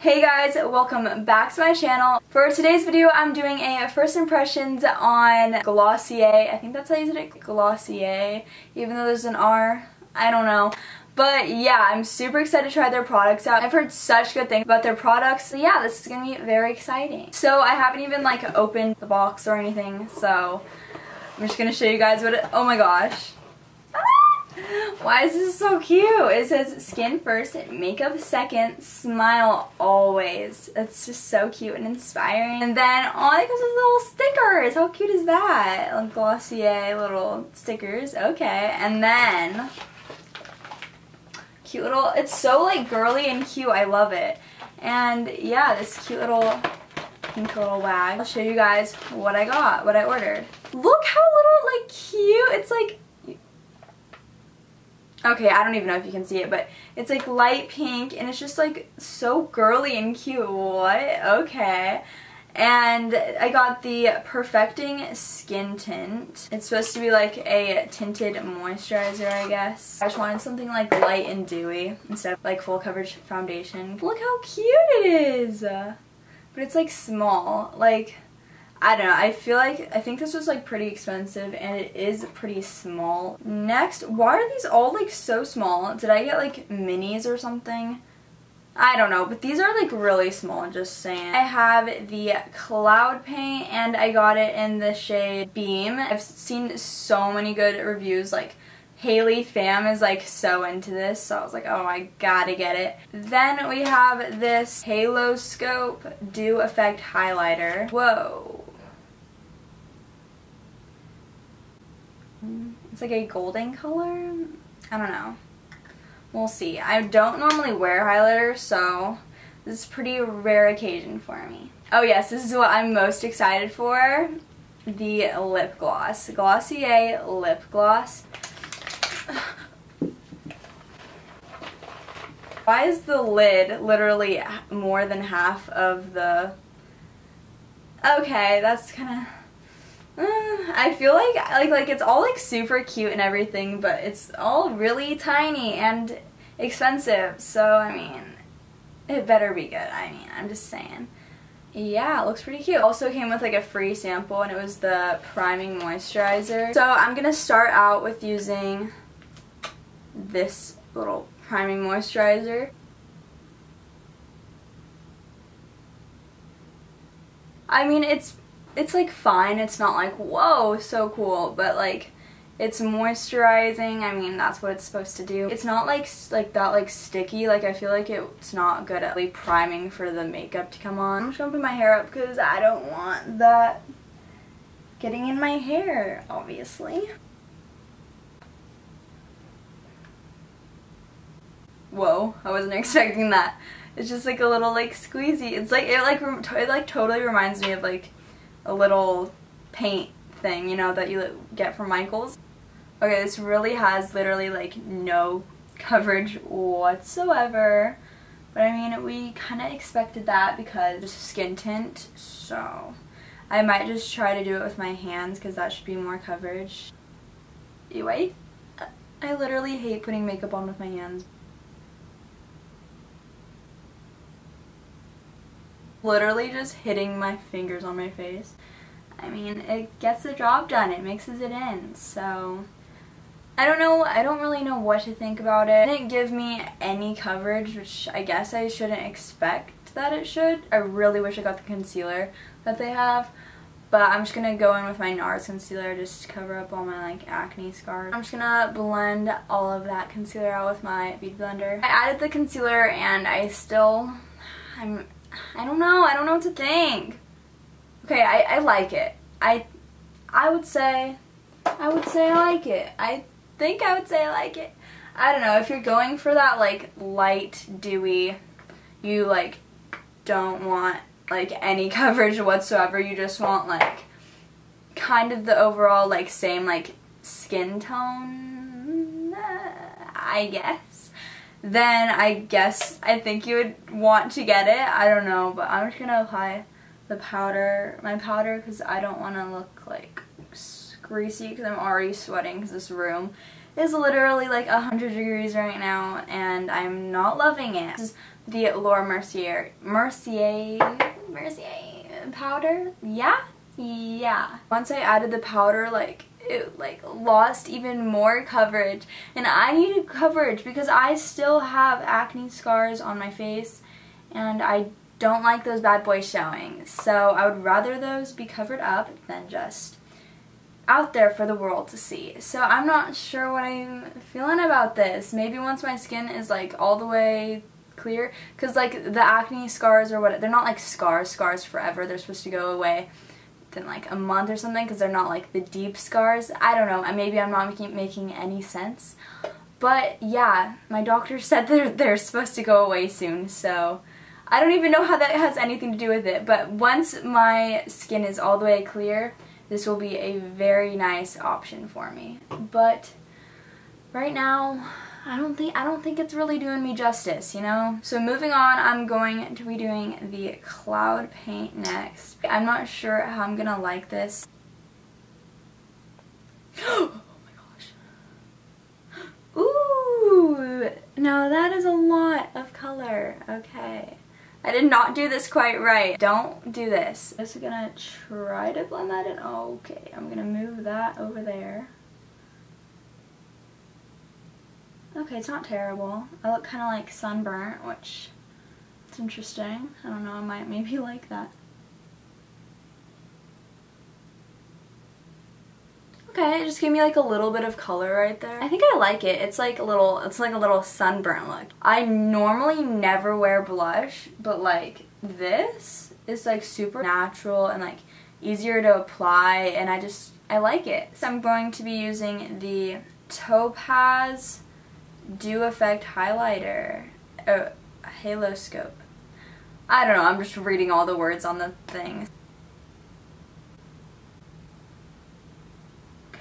Hey guys, welcome back to my channel. For today's video, I'm doing a first impressions on Glossier. I think that's how you say it, Glossier, even though there's an R. I don't know. But yeah, I'm super excited to try their products out. I've heard such good things about their products. So yeah, this is gonna be very exciting. So I haven't even like opened the box or anything, so I'm just gonna show you guys what it, oh my gosh. Why is this so cute? It says skin first, makeup second, smile always. It's just so cute and inspiring. And then, oh, it comes with little stickers. How cute is that? Like Glossier little stickers. Okay. And then, cute little, it's so like girly and cute. I love it. And yeah, this cute little pink little wag. I'll show you guys what I got, what I ordered. Look how little like cute. It's like, okay, I don't even know if you can see it, but it's like light pink and it's just like so girly and cute. What? Okay. And I got the Perfecting Skin Tint. It's supposed to be like a tinted moisturizer, I guess. I just wanted something like light and dewy instead of like full coverage foundation. Look how cute it is! But it's like small. Like, I don't know, I think this was like pretty expensive and it is pretty small. Next, why are these all like so small? Did I get like minis or something? I don't know, but these are like really small, just saying. I have the Cloud Paint and I got it in the shade Beam. I've seen so many good reviews, like Haley Fam is like so into this, so I was like, oh, I gotta get it. Then we have this Halo Scope Dew Effect Highlighter. Whoa. It's like a golden color. I don't know. We'll see. I don't normally wear highlighter, so this is a pretty rare occasion for me. Oh yes, this is what I'm most excited for. The lip gloss. Glossier lip gloss. Why is the lid literally more than half of the... Okay, that's kind of... I feel like it's all like super cute and everything, but it's all really tiny and expensive, so I mean, it better be good. I mean, I'm just saying. Yeah, it looks pretty cute. Also came with like a free sample and it was the priming moisturizer. So I'm gonna start out with using this little priming moisturizer. I mean, it's like fine, it's not like whoa so cool, but like it's moisturizing. I mean, that's what it's supposed to do. It's not like that like sticky. Like I feel like it's not good at like priming for the makeup to come on. I'm just gonna put my hair up because I don't want that getting in my hair, obviously. Whoa, I wasn't expecting that. It's just like a little like squeezy. It's like it like totally reminds me of like a little paint thing, you know, that you get from Michael's. Okay, this really has literally like no coverage whatsoever, but I mean, we kind of expected that because it's skin tint, so I might just try to do it with my hands because that should be more coverage. Anyway, I literally hate putting makeup on with my hands. Literally just hitting my fingers on my face. I mean, it gets the job done. It mixes it in. So, I don't know. I don't really know what to think about it. It didn't give me any coverage, which I guess I shouldn't expect that it should. I really wish I got the concealer that they have. But I'm just going to go in with my NARS concealer just to cover up all my like acne scars. I'm just going to blend all of that concealer out with my beauty blender. I added the concealer and I don't know what to think. Okay, I like it. I would say I like it. I think I would say I like it. I don't know, if you're going for that like light, dewy, you like don't want like any coverage whatsoever, you just want like kind of the overall like same like skin tone, I guess, then I think you would want to get it. I don't know, but I'm just gonna apply my powder because I don't want to look like greasy because I'm already sweating because this room is literally like 100 degrees right now and I'm not loving it. This is the Laura Mercier powder. Yeah. Once I added the powder, like, it like lost even more coverage, and I needed coverage because I still have acne scars on my face and I don't like those bad boys showing. So I would rather those be covered up than just out there for the world to see. So I'm not sure what I'm feeling about this. Maybe once my skin is like all the way clear, because like the acne scars or what, they're not like scars forever. They're supposed to go away in like a month or something because they're not like the deep scars. I don't know, maybe I'm not making any sense, but yeah, my doctor said they're supposed to go away soon, so I don't even know how that has anything to do with it. But once my skin is all the way clear, this will be a very nice option for me. But right now, I don't think it's really doing me justice, you know? So moving on, I'm going to be doing the cloud paint next. I'm not sure how I'm gonna like this. Oh my gosh. Ooh! Now that is a lot of color. Okay. I did not do this quite right. Don't do this. I'm just gonna try to blend that in. Okay, I'm gonna move that over there. Okay, it's not terrible. I look kind of like sunburnt, which is interesting. I don't know, I might maybe like that. Okay, it just gave me like a little bit of color right there. I think I like it. It's like a little sunburnt look. I normally never wear blush, but like this is like super natural and like easier to apply, and I like it. So I'm going to be using the Topaz Dew Effect highlighter, Halo Scope. I don't know, I'm just reading all the words on the thing.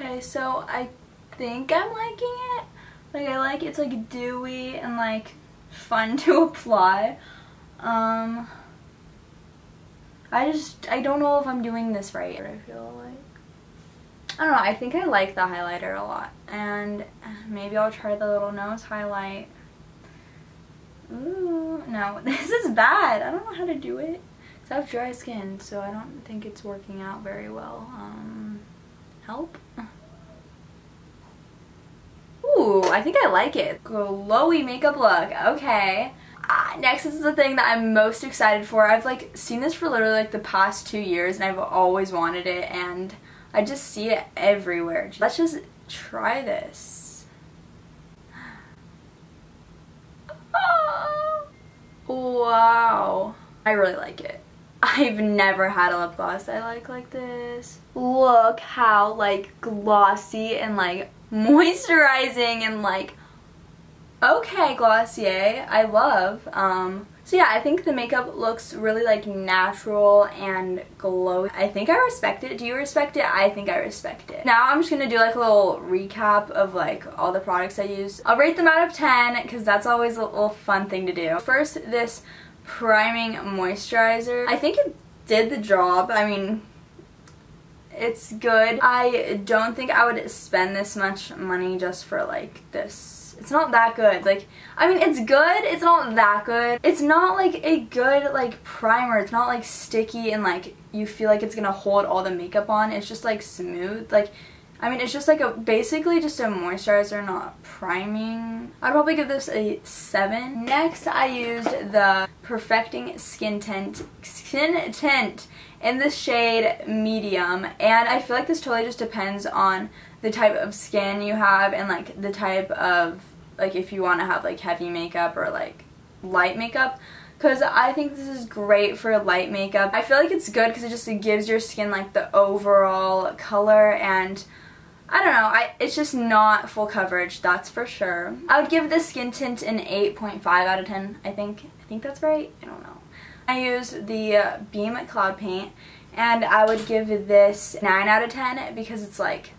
Okay, so I think I'm liking it. Like, I like it's like dewy and like fun to apply. I don't know if I'm doing this right. I feel like, I don't know, I think I like the highlighter a lot, and maybe I'll try the little nose highlight. Ooh, no, this is bad. I don't know how to do it. 'Cause I have dry skin, so I don't think it's working out very well. Help? Ooh, I think I like it. Glowy makeup look, okay. Next is the thing that I'm most excited for. I've like seen this for literally like the past 2 years, and I've always wanted it, and I just see it everywhere. Let's just try this. Oh, wow. I really like it. I've never had a lip gloss I like this. Look how like glossy and like moisturizing and like, okay, Glossier, I love. So yeah, I think the makeup looks really like natural and glowy. I think I respect it. Do you respect it? I think I respect it. Now I'm just gonna do like a little recap of like all the products I use. I'll rate them out of 10 because that's always a little fun thing to do. First, this priming moisturizer. I think it did the job. I mean, it's good. I don't think I would spend this much money just for like this. It's not that good. Like, I mean, it's good. It's not that good. It's not like a good like primer. It's not like sticky and like you feel like it's gonna hold all the makeup on. It's just like smooth. Like, I mean, it's just like basically just a moisturizer, not priming. I'd probably give this a 7. Next, I used the Perfecting Skin Tint in the shade Medium, and I feel like this totally just depends on the type of skin you have and like the type of, like, if you want to have like heavy makeup or like light makeup. Because I think this is great for light makeup. I feel like it's good because it gives your skin like the overall color, and I don't know, it's just not full coverage, that's for sure. I would give this skin tint an 8.5 out of 10, I think that's right, I don't know. I used the Beam Cloud Paint, and I would give this 9 out of 10 because it's like,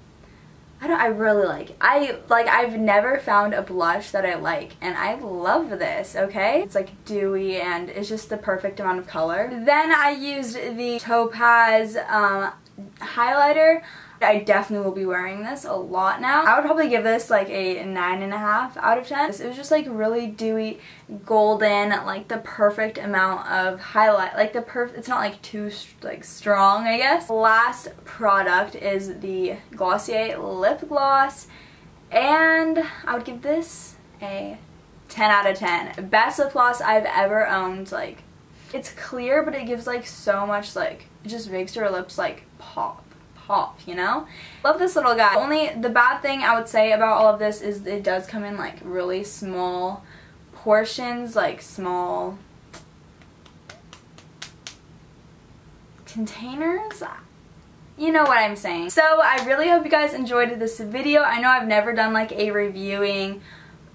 I really like it. I've never found a blush that I like, and I love this, okay? It's like dewy and it's just the perfect amount of color. Then I used the Topaz highlighter. I definitely will be wearing this a lot now. I would probably give this like a 9.5 out of 10. It was just like really dewy, golden, like the perfect amount of highlight. Like it's not like too like strong, I guess. Last product is the Glossier lip gloss, and I would give this a 10 out of 10. Best lip gloss I've ever owned. Like, it's clear, but it gives like so much, like, it just makes your lips like pop, you know? Love this little guy. Only the bad thing I would say about all of this is it does come in like really small portions, like small containers. You know what I'm saying. So I really hope you guys enjoyed this video. I know I've never done like a reviewing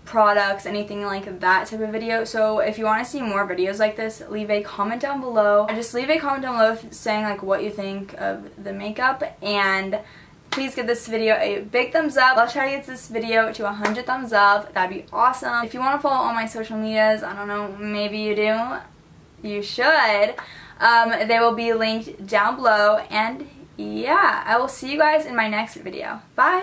products, anything like that type of video, so if you want to see more videos like this, leave a comment down below. Just leave a comment down below saying like what you think of the makeup, and please give this video a big thumbs up. I'll try to get this video to 100 thumbs up. That'd be awesome. If you want to follow all my social medias, I don't know, maybe you do, you should. They will be linked down below, and yeah, I will see you guys in my next video. Bye!